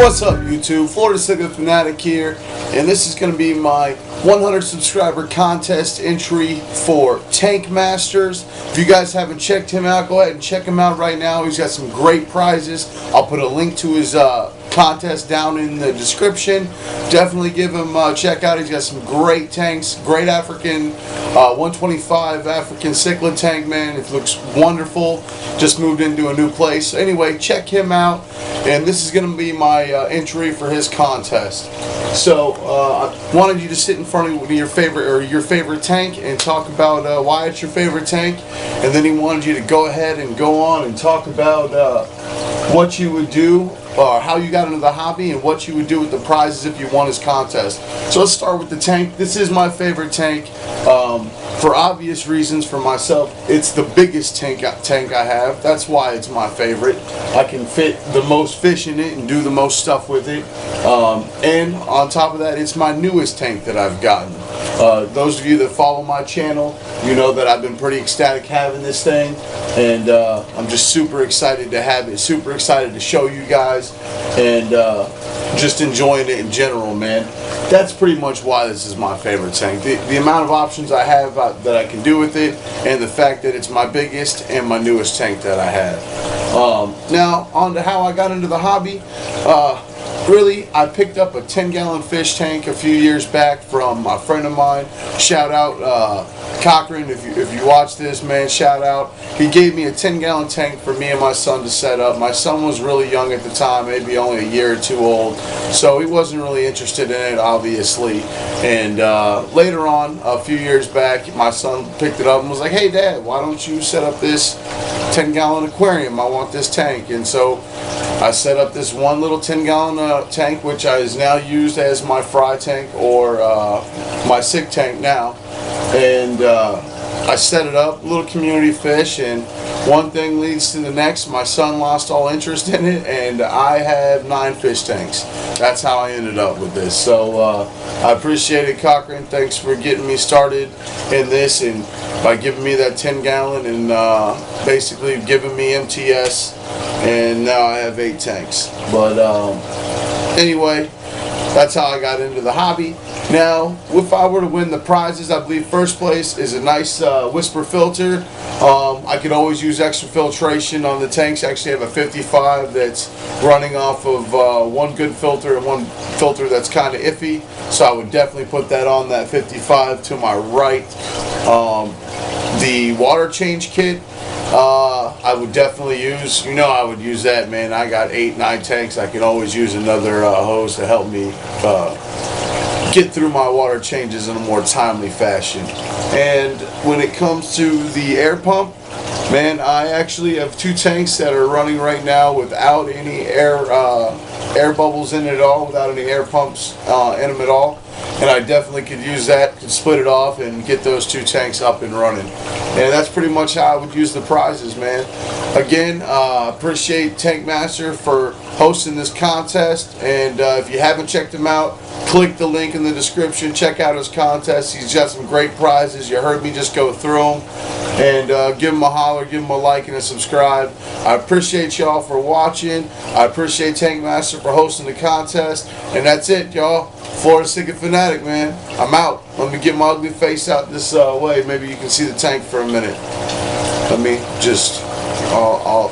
What's up, YouTube? Florida Sticker Fanatic here, and this is going to be my 100 subscriber contest entry for Tank Masters. If you guys haven't checked him out, go ahead and check him out right now. He's got some great prizes. I'll put a link to his contest down in the description. Definitely give him a check out. He's got some great tanks, great African 125 African cichlid tank, man. It looks wonderful. Just moved into a new place. Anyway, check him out, and this is going to be my entry for his contest. So I wanted you to sit in front of your favorite tank and talk about why it's your favorite tank, and then he wanted you to go ahead and go on and talk about what you would do, how you got into the hobby, and what you would do with the prizes if you won his contest. So let's start with the tank. This is my favorite tank. For obvious reasons for myself, it's the biggest tank I have. That's why it's my favorite. I can fit the most fish in it and do the most stuff with it. And on top of that, it's my newest tank that I've gotten. Those of you that follow my channel, you know that I've been pretty ecstatic having this thing, and I'm just super excited to have it, super excited to show you guys, and just enjoying it in general, man. That's pretty much why this is my favorite tank. The amount of options I have that I can do with it, and the fact that it's my biggest and my newest tank that I have. Now, on to how I got into the hobby. Really, I picked up a 10-gallon fish tank a few years back from a friend of mine. Shout out Cochran, if you watch this, man, shout out. He gave me a 10-gallon tank for me and my son to set up. My son was really young at the time, maybe only a year or two old, so he wasn't really interested in it, obviously. And later on, a few years back, my son picked it up and was like, "Hey, Dad, why don't you set up this 10-gallon aquarium? I want this tank." And so I set up this one little 10-gallon tank, which is now used as my fry tank, or my sick tank now. And I set it up, little community fish, and one thing leads to the next. My son lost all interest in it, and I have 9 fish tanks. That's how I ended up with this. So I appreciate it, Cochran. Thanks for getting me started in this, and by giving me that 10-gallon and basically giving me MTS, and now I have 8 tanks. But anyway, that's how I got into the hobby. Now, if I were to win the prizes, I believe first place is a nice Whisper filter. I could always use extra filtration on the tanks. I actually have a 55 that's running off of one good filter and one filter that's kind of iffy. So I would definitely put that on that 55 to my right. The water change kit, I would definitely use. You know, I would use that, man. I got 8, 9 tanks. I can always use another hose to help me get through my water changes in a more timely fashion. And when it comes to the air pump, man, I actually have 2 tanks that are running right now without any air bubbles in it at all, without any air pumps in them at all. And I definitely could use that, could split it off and get those 2 tanks up and running. And that's pretty much how I would use the prizes, man. Again, appreciate Tank Master for hosting this contest. And if you haven't checked him out, click the link in the description. Check out his contest. He's got some great prizes. You heard me just go through them. And give him a holler, give him a like and a subscribe. I appreciate y'all for watching. I appreciate Tank Master for hosting the contest. And that's it, y'all. Florida Sticker Fanatic, man. I'm out. Let me get my ugly face out this way. Maybe you can see the tank for a minute. Let me just... I'll